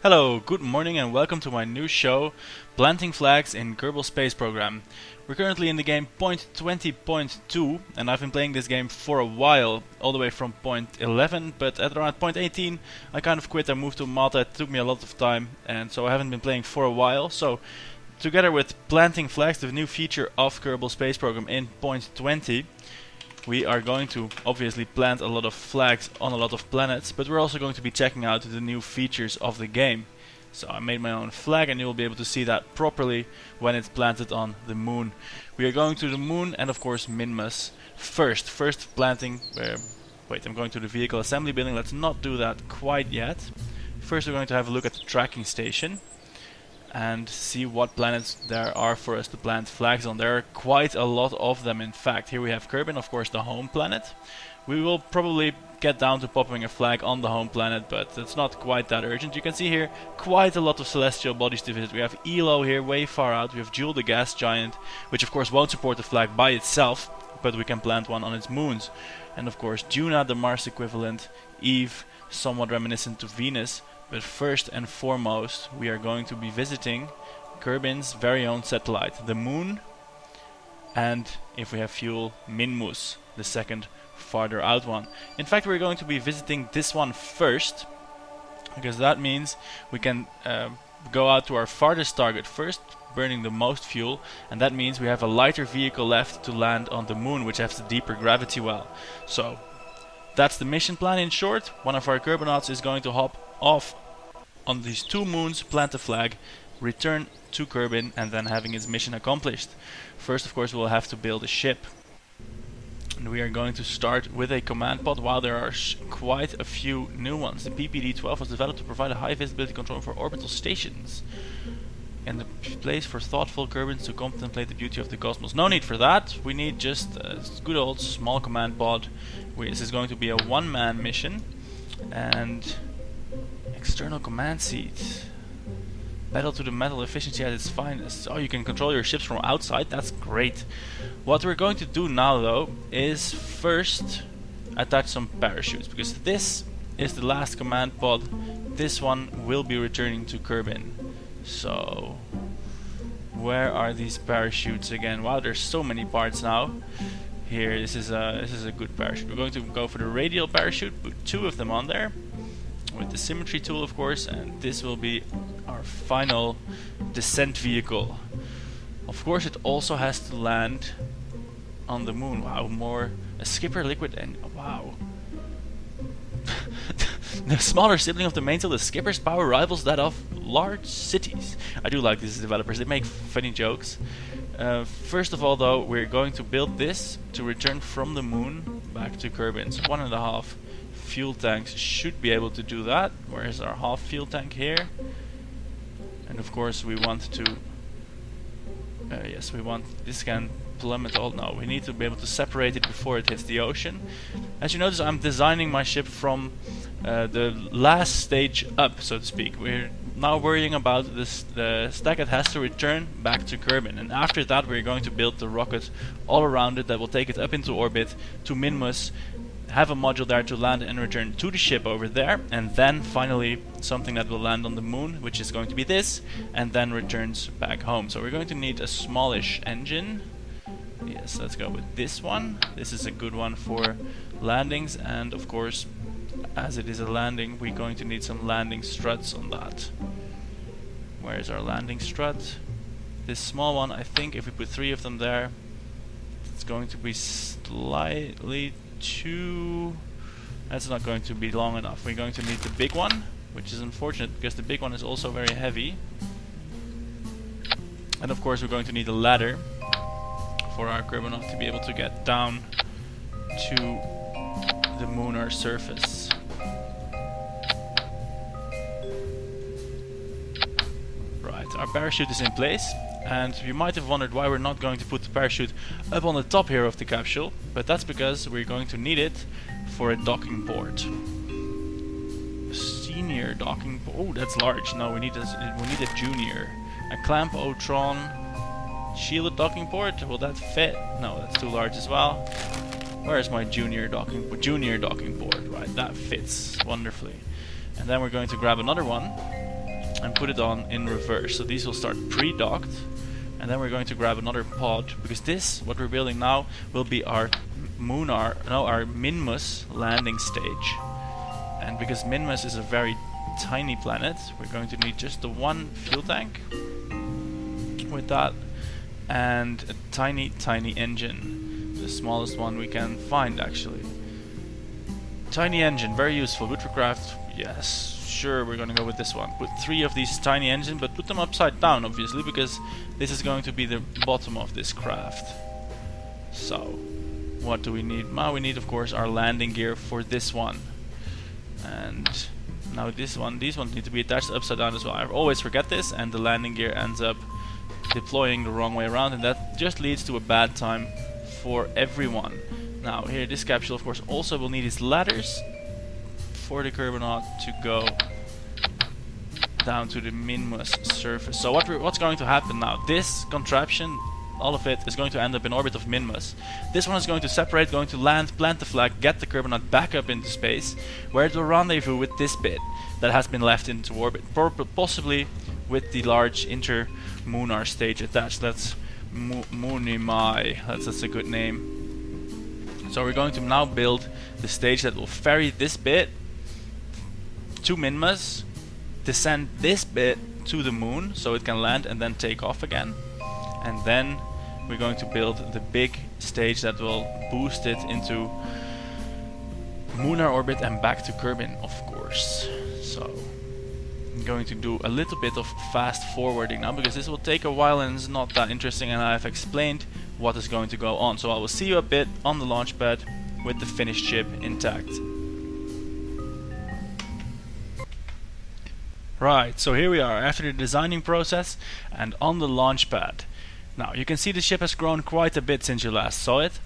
Hello, good morning and welcome to my new show, Planting Flags in Kerbal Space Program. We're currently in the game point 20.2 and I've been playing this game for a while, all the way from point 11, but at around point 18 I kind of quit and moved to Malta. It took me a lot of time and so I haven't been playing for a while. So together with Planting Flags, the new feature of Kerbal Space Program in point 20, we are going to obviously plant a lot of flags on a lot of planets, but we're also going to be checking out the new features of the game. So I made my own flag and you will be able to see that properly when it's planted on the moon. We are going to the moon and of course Minmus first planting. Wait, I'm going to the vehicle assembly building. Let's not do that quite yet. First we're going to have a look at the tracking station and see what planets there are for us to plant flags on. There are quite a lot of them, in fact. Here we have Kerbal, of course the home planet. We will probably get down to popping a flag on the home planet, but it's not quite that urgent. You can see here quite a lot of celestial bodies to visit. We have Elo here way far out. We have Jewel the gas giant, which of course won't support the flag by itself, but we can plant one on its moons. And of course Juna, the Mars equivalent, Eve, somewhat reminiscent to Venus. But first and foremost, we are going to be visiting Kerbal's very own satellite, the moon, and if we have fuel, Minmus, the second farther out one. In fact, we're going to be visiting this one first, because that means we can go out to our farthest target first, burning the most fuel, and that means we have a lighter vehicle left to land on the moon, which has the deeper gravity well. So that's the mission plan in short. One of our Kerbonauts is going to hop off on these two moons, plant a flag, return to Kerbal, and then having his mission accomplished. First, of course, we'll have to build a ship. And we are going to start with a command pod, while there are quite a few new ones. The PPD-12 was developed to provide a high visibility control for orbital stations, and the place for thoughtful Kerbals to contemplate the beauty of the cosmos. No need for that. We need just a good old small command pod. This is going to be a one-man mission, and external command seat. Pedal to the metal, efficiency at its finest. Oh, you can control your ships from outside. That's great. What we're going to do now, though, is first attach some parachutes, because this is the last command pod. This one will be returning to Kerbal. So, where are these parachutes again? Wow, there's so many parts now. Here, this is a good parachute. We're going to go for the radial parachute. Put two of them on there, with the symmetry tool of course, and this will be our final descent vehicle. Of course it also has to land on the moon. Wow, more a skipper liquid, and wow. The smaller sibling of the mainsail, the skipper's power rivals that of large cities. I do like these developers, they make funny jokes. First of all though, we're going to build this to return from the moon back to Kerbal. So 1.5 fuel tanks should be able to do that. Where's our half fuel tank here? And of course we want to yes, we want this can plummet all. No, we need to be able to separate it before it hits the ocean. As you notice, I'm designing my ship from the last stage up, so to speak. We're now worrying about the stack that has to return back to Kerbal, and after that we're going to build the rocket all around it that will take it up into orbit to Minmus, have a module there to land and return to the ship over there, and then finally something that will land on the moon, which is going to be this, and then returns back home. So we're going to need a smallish engine. Yes, let's go with this one. This is a good one for landings, and of course, as it is a landing, we're going to need some landing struts on that. Where is our landing strut? This small one, I think if we put 3 of them there, it's going to be slightly too... That's not going to be long enough. We're going to need the big one, which is unfortunate because the big one is also very heavy. And of course we're going to need a ladder for our Kerbal to be able to get down to the lunar surface. Right, our parachute is in place. And you might have wondered why we're not going to put the parachute up on the top here of the capsule, but that's because we're going to need it for a docking port. Senior docking port. Oh, that's large. No, we need a junior. A clamp Otron shielded docking port. Will that fit? No, that's too large as well. Where's my junior docking port? Right, that fits wonderfully. And then we're going to grab another one. and put it on in reverse. So these will start pre-docked, and then we're going to grab another pod, because this, what we're building now, will be our our Minmus landing stage. And because Minmus is a very tiny planet, we're going to need just the one fuel tank with that, and a tiny engine, the smallest one we can find actually. Tiny engine, very useful, good for craft. Yes, sure, we're gonna go with this one. Put 3 of these tiny engines, but put them upside down obviously, because this is going to be the bottom of this craft. So what do we need? Now we need of course our landing gear for this one. And now these ones need to be attached upside down as well. I always forget this, and the landing gear ends up deploying the wrong way around, and that just leads to a bad time for everyone. Now here, this capsule of course also will need its ladders for the Kerbal to go down to the Minmus surface. So what's going to happen now? This contraption, all of it, is going to end up in orbit of Minmus. This one is going to separate, going to land, plant the flag, get the Kerbal back up into space, where it will rendezvous with this bit that has been left into orbit, possibly with the large inter-Moonar stage attached. That's Moonimai, that's a good name. So we're going to now build the stage that will ferry this bit to Minmus, descend this bit to the moon so it can land and then take off again. And then we're going to build the big stage that will boost it into Moonar orbit and back to Kerbin, of course. So I'm going to do a little bit of fast forwarding now, because this will take a while and it's not that interesting, and I've explained what is going to go on. So I will see you a bit on the launch pad with the finished ship intact. Right, so here we are after the designing process and on the launch pad. Now you can see the ship has grown quite a bit since you last saw it.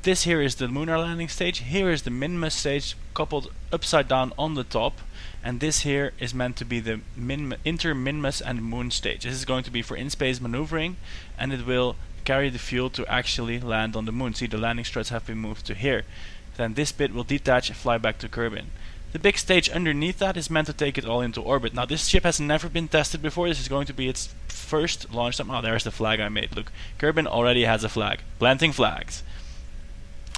This here is the Moonar landing stage, here is the Minmus stage coupled upside down on the top, and this here is meant to be the inter-Minmus and Moon stage. This is going to be for in-space maneuvering, and it will carry the fuel to actually land on the moon. See, the landing struts have been moved to here. Then this bit will detach and fly back to Kerbin. The big stage underneath that is meant to take it all into orbit. Now this ship has never been tested before. This is going to be its first launch time. Oh, there's the flag I made. Look, Kerbin already has a flag. Planting flags.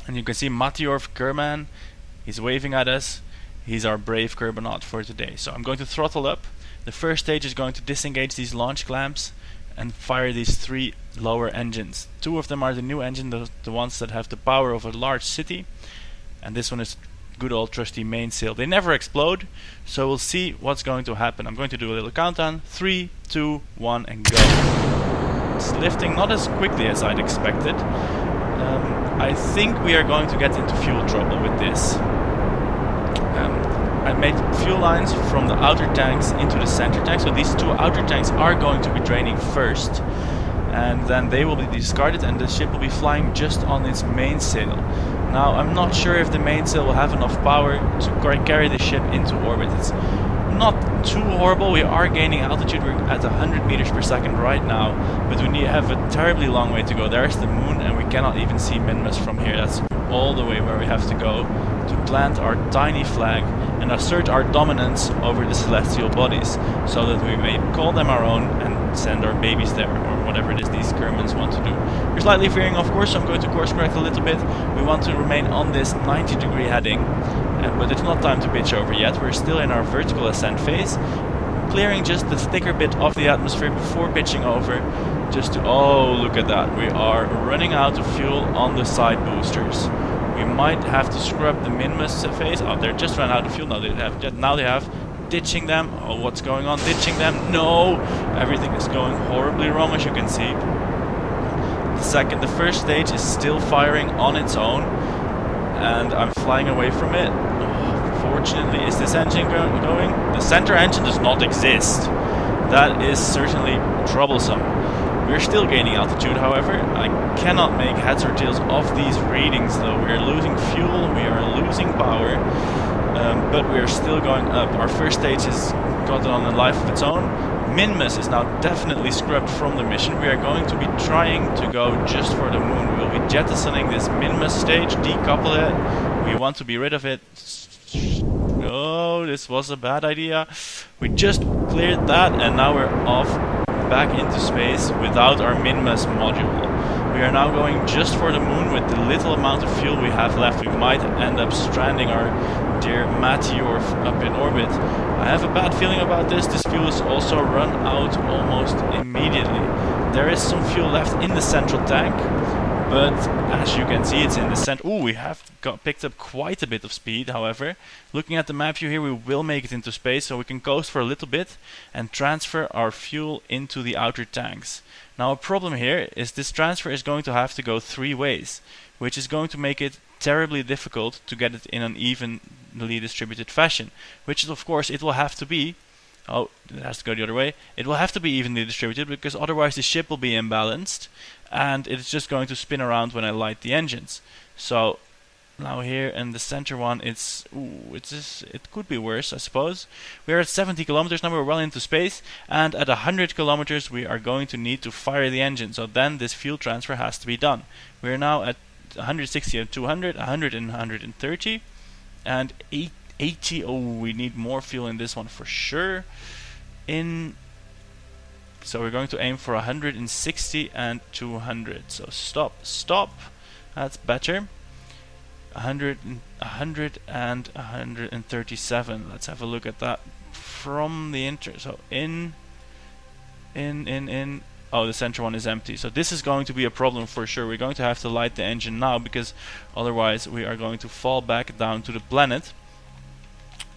And you can see Matyorf Kerman. He's waving at us. He's our brave Kerbal for today. So I'm going to throttle up. The first stage is going to disengage these launch clamps and fire these 3 lower engines. 2 of them are the new engine, the ones that have the power of a large city. And this one is good old trusty mainsail. They never explode, so we'll see what's going to happen. I'm going to do a little countdown. 3, 2, 1, and go. It's lifting not as quickly as I'd expected. I think we are going to get into fuel trouble with this. I made fuel lines from the outer tanks into the center tank, so these 2 outer tanks are going to be draining first, and then they will be discarded and the ship will be flying just on its mainsail. Now I'm not sure if the mainsail will have enough power to carry the ship into orbit. It's not too horrible. We are gaining altitude. We're at 100 meters per second right now, but we have a terribly long way to go. There's the moon, and we cannot even see Minmus from here. That's all the way where we have to go to plant our tiny flag and assert our dominance over the celestial bodies, so that we may call them our own and send our babies there, or whatever it is these Kermans want to do. We're slightly veering, of course, so I'm going to course correct a little bit. We want to remain on this 90-degree heading, but it's not time to pitch over yet. We're still in our vertical ascent phase, clearing just the thicker bit of the atmosphere before pitching over, just to... oh, look at that. We are running out of fuel on the side boosters. We might have to scrub the Minmus phase. Oh, they just ran out of fuel. Now they have ditching them. Oh, what's going on? Ditching them? No! Everything is going horribly wrong, as you can see. The first stage is still firing on its own, and I'm flying away from it. Fortunately, is this engine going? The center engine does not exist. That is certainly troublesome. We're still gaining altitude, however. I cannot make heads or tails of these readings, though. We are losing fuel, we are losing power, but we are still going up. Our first stage has gotten on a life of its own. Minmus is now definitely scrubbed from the mission. We are going to be trying to go just for the moon. We will be jettisoning this Minmus stage, decouple it. We want to be rid of it. Oh, this was a bad idea. We just cleared that, and now we're off back into space without our min-mass module. We are now going just for the moon with the little amount of fuel we have left. We might end up stranding our dear meteor up in orbit. I have a bad feeling about this. This fuel is also run out almost immediately. There is some fuel left in the central tank, but as you can see, it's in the center. Ooh, we have picked up quite a bit of speed, however. Looking at the map view here, we will make it into space, so we can coast for a little bit and transfer our fuel into the outer tanks. Now, a problem here is this transfer is going to have to go 3 ways, which is going to make it terribly difficult to get it in an evenly distributed fashion, which of course it will have to be. Oh, it has to go the other way. It will have to be evenly distributed because otherwise the ship will be imbalanced and it's just going to spin around when I light the engines. So now here in the center one, it could be worse, I suppose. We are at 70 kilometers now, we're well into space, and at 100 kilometers we are going to need to fire the engine. So then this fuel transfer has to be done. We are now at 160 and 200, 100 and 130, and 80. Oh, we need more fuel in this one for sure. So we're going to aim for 160 and 200. So stop. That's better. 100 and 137. Let's have a look at that from the so in. Oh, the center one is empty. So this is going to be a problem for sure. We're going to have to light the engine now because otherwise we are going to fall back down to the planet.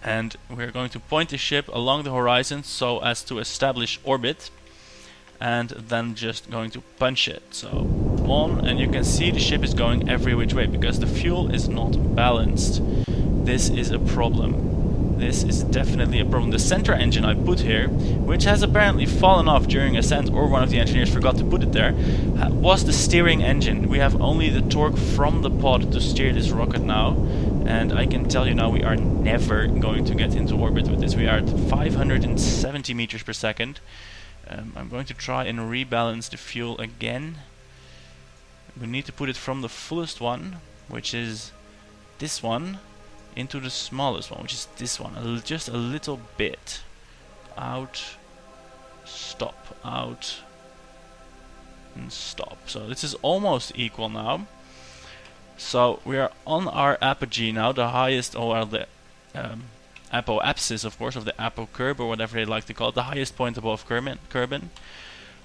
And we're going to point the ship along the horizon so as to establish orbit, and then just going to punch it. So on, and you can see the ship is going every which way because the fuel is not balanced. This is a problem. This is definitely a problem. The center engine I put here, which has apparently fallen off during ascent, or one of the engineers forgot to put it there, was the steering engine. We have only the torque from the pod to steer this rocket now, and I can tell you now we are never going to get into orbit with this. We are at 570 meters per second. I'm going to try and rebalance the fuel again. We need to put it from the fullest one, which is this one, into the smallest one, which is this one. Just a little bit. Out, stop, out, and stop. So this is almost equal now. So we are on our apogee now, the highest, or the apoapsis, of course, of the apocurb, or whatever they like to call it, the highest point above Kerbin.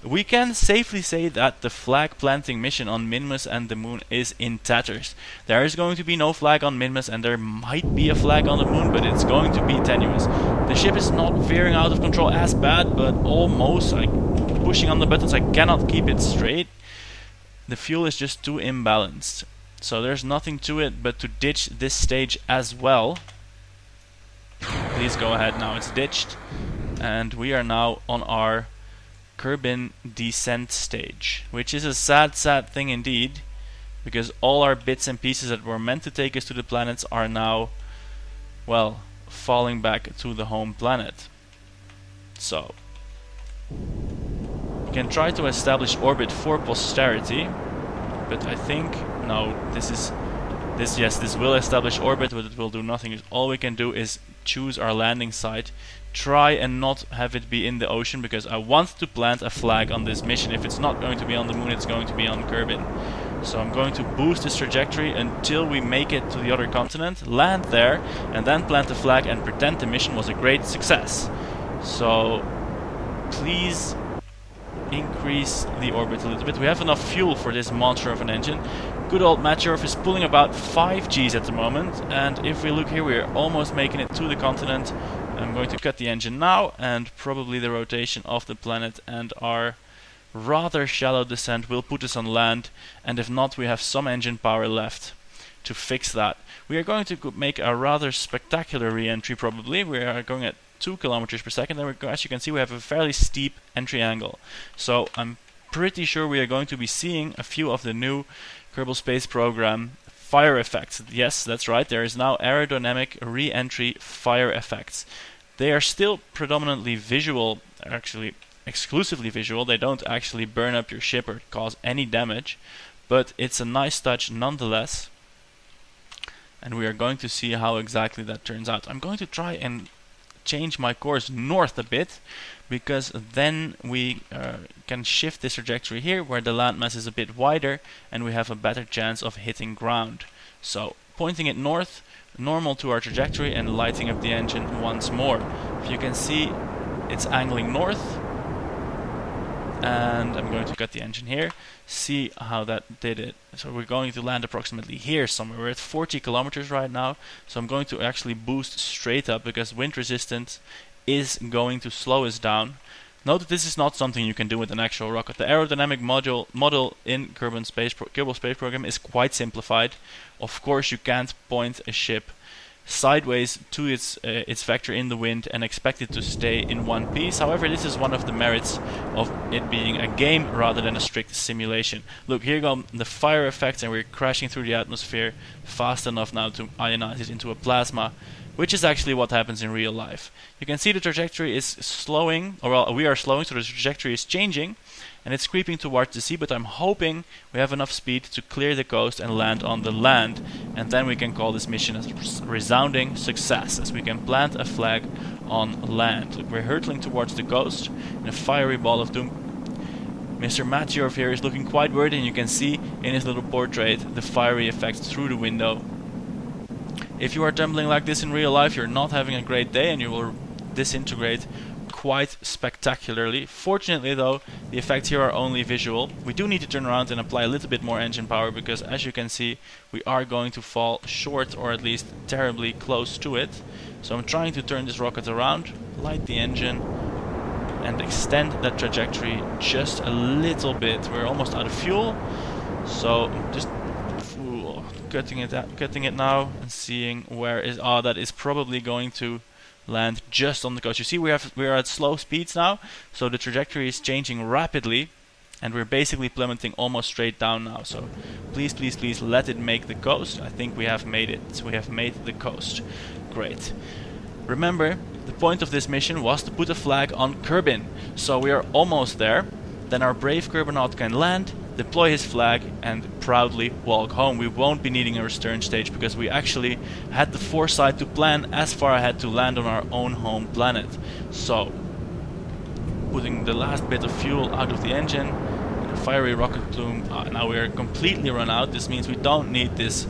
We can safely say that the flag planting mission on Minmus and the moon is in tatters. There is going to be no flag on Minmus, and there might be a flag on the moon, but it's going to be tenuous. The ship is not veering out of control as bad, but almost. Like pushing on the buttons, I cannot keep it straight. The fuel is just too imbalanced. So there's nothing to it but to ditch this stage as well. Please go ahead, now it's ditched. And we are now on our Kerbin descent stage, which is a sad thing indeed, because all our bits and pieces that were meant to take us to the planets are now, well, falling back to the home planet. So we can try to establish orbit for posterity, but I think no, this will establish orbit, but it will do nothing. All we can do is choose our landing site, try and not have it be in the ocean, because I want to plant a flag on this mission. If it's not going to be on the moon, it's going to be on Kerbin. So I'm going to boost this trajectory until we make it to the other continent, land there, and then plant the flag and pretend the mission was a great success. So please increase the orbit a little bit. We have enough fuel for this monster of an engine. Good old Maturf is pulling about 5 Gs at the moment, and if we look here, we're almost making it to the continent. I'm going to cut the engine now, and probably the rotation of the planet and our rather shallow descent will put us on land, and if not, we have some engine power left to fix that. We are going to make a rather spectacular re-entry probably. We are going at 2 kilometers per second, and as you can see, we have a fairly steep entry angle. So I'm pretty sure we are going to be seeing a few of the new Kerbal Space Program fire effects. Yes, that's right, there is now aerodynamic re-entry fire effects. They are still predominantly visual, actually exclusively visual. They don't actually burn up your ship or cause any damage, but it's a nice touch nonetheless. And we are going to see how exactly that turns out. I'm going to try and change my course north a bit, because then we can shift this trajectory here where the landmass is a bit wider and we have a better chance of hitting ground. So pointing it north, normal to our trajectory, and lighting up the engine once more. If you can see, it's angling north, and I'm going to cut the engine here. See how that did it. So we're going to land approximately here somewhere. We're at 40 kilometers right now, so I'm going to actually boost straight up because wind resistance is going to slow us down. Note that this is not something you can do with an actual rocket. The aerodynamic model in Kerbal Space Program is quite simplified. Of course, you can't point a ship sideways to its vector in the wind and expect it to stay in one piece. However, this is one of the merits of it being a game rather than a strict simulation. Look, here go the fire effects, and we're crashing through the atmosphere fast enough now to ionize it into a plasma, which is actually what happens in real life. You can see the trajectory is slowing, or well, we are slowing, so the trajectory is changing, and it's creeping towards the sea, but I'm hoping we have enough speed to clear the coast and land on the land, and then we can call this mission a resounding success, as we can plant a flag on land. Look, we're hurtling towards the coast in a fiery ball of doom. Mr. Matyorf here is looking quite worried, and you can see in his little portrait the fiery effects through the window. If you are tumbling like this in real life, you're not having a great day, and you will disintegrate quite spectacularly. Fortunately though, the effects here are only visual. We do need to turn around and apply a little bit more engine power, because as you can see, we are going to fall short, or at least terribly close to it. So I'm trying to turn this rocket around, light the engine, and extend that trajectory just a little bit. We're almost out of fuel, so just cutting it now and seeing where is that is probably going to land just on the coast. You see, we are at slow speeds now, so the trajectory is changing rapidly, and we're basically plummeting almost straight down now. So please, please, please let it make the coast. I think we have made it. So we have made the coast. Great. Remember, the point of this mission was to put a flag on Kerbin. So we are almost there. Then our brave Kerbanaut can land, deploy his flag, and proudly walk home. We won't be needing a return stage because we actually had the foresight to plan as far ahead to land on our own home planet. So, putting the last bit of fuel out of the engine, the fiery rocket plume. Now we are completely run out. This means we don't need this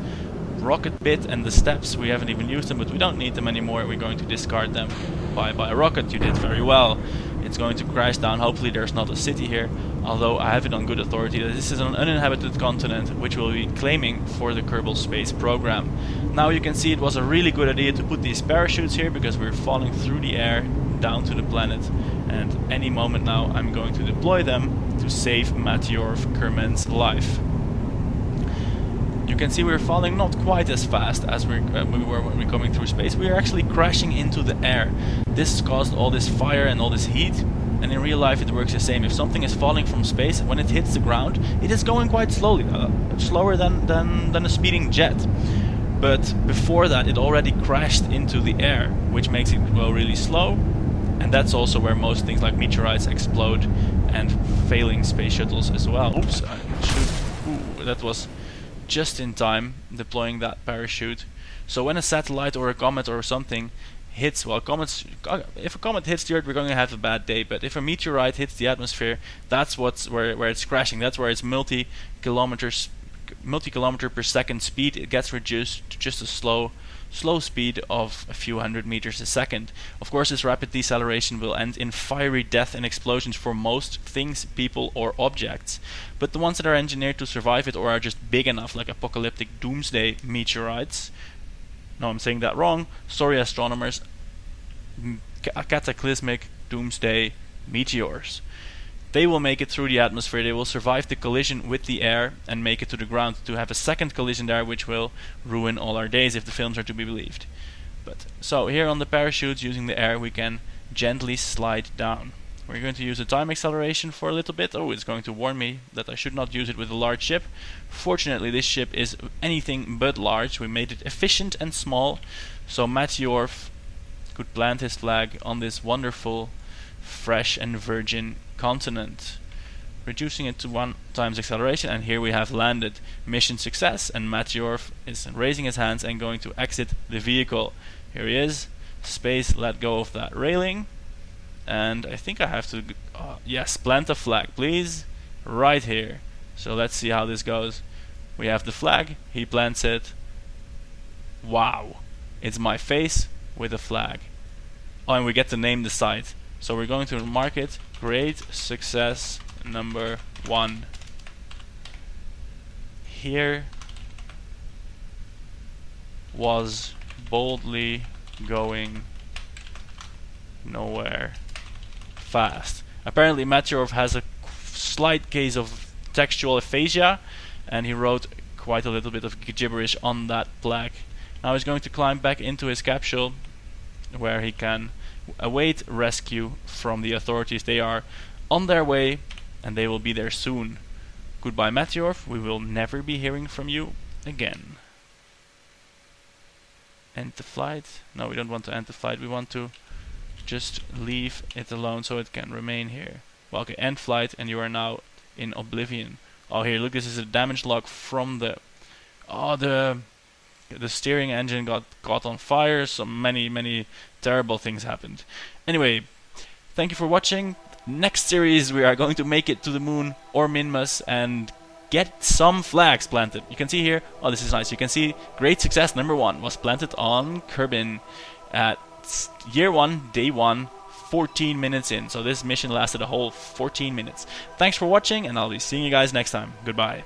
rocket bit and the steps. We haven't even used them, but we don't need them anymore. We're going to discard them. Bye bye rocket, you did very well. It's going to crash down. Hopefully there's not a city here, although I have it on good authority that this is an uninhabited continent which we'll be claiming for the Kerbal Space Program. Now you can see it was a really good idea to put these parachutes here, because we're falling through the air down to the planet, and any moment now I'm going to deploy them to save Matyorf Kermen's life. You can see we're falling not quite as fast as we were when we were coming through space. We are actually crashing into the air. This caused all this fire and all this heat, and in real life it works the same. If something is falling from space, when it hits the ground, it is going quite slowly, slower than a speeding jet. But before that it already crashed into the air, which makes it go really slow, and that's also where most things like meteorites explode and failing space shuttles as well. Oops, that was just in time, deploying that parachute. So when a satellite or a comet or something hits, well, if a comet hits the Earth, we're going to have a bad day, but if a meteorite hits the atmosphere, that's where it's crashing. That's where its multi-kilometer per second speed, it gets reduced to just a slow speed of a few hundred meters a second. Of course, this rapid deceleration will end in fiery death and explosions for most things, people, or objects. But the ones that are engineered to survive it, or are just big enough, like apocalyptic doomsday meteorites, no, I'm saying that wrong, sorry astronomers, cataclysmic doomsday meteors. They will make it through the atmosphere, they will survive the collision with the air and make it to the ground, to have a second collision there which will ruin all our days if the films are to be believed. So here on the parachutes, using the air, we can gently slide down. We're going to use the time acceleration for a little bit. Oh, it's going to warn me that I should not use it with a large ship. Fortunately, this ship is anything but large. We made it efficient and small, so Matyorf could plant his flag on this wonderful, fresh and virgin continent. Reducing it to 1 times acceleration, and here we have landed. Mission success, and Matyorf is raising his hands and going to exit the vehicle. Here he is, space, let go of that railing, and I think I have to, yes, plant a flag, please, right here. So let's see how this goes. We have the flag, he plants it. Wow, it's my face with a flag. Oh, and we get to name the site. So we're going to mark it Great Success number 1. Here was boldly going nowhere fast. Apparently Maturov has a slight case of textual aphasia, and he wrote quite a little bit of gibberish on that plaque. Now he's going to climb back into his capsule, where he can await rescue from the authorities. They are on their way, and they will be there soon. Goodbye, Maturov. We will never be hearing from you again. End the flight. No, we don't want to end the flight. We want to just leave it alone so it can remain here. Well, okay, end flight, and you are now in oblivion. Oh, here, look, this is a damage log from the... Oh, the steering engine got caught on fire, so many terrible things happened. Anyway, thank you for watching. Next series we are going to make it to the moon or Minmus and get some flags planted. You can see here, oh, this is nice, you can see Great Success number 1 was planted on Kerbal at year 1, day 1, 14 minutes in. So this mission lasted a whole 14 minutes. Thanks for watching, and I'll be seeing you guys next time. Goodbye.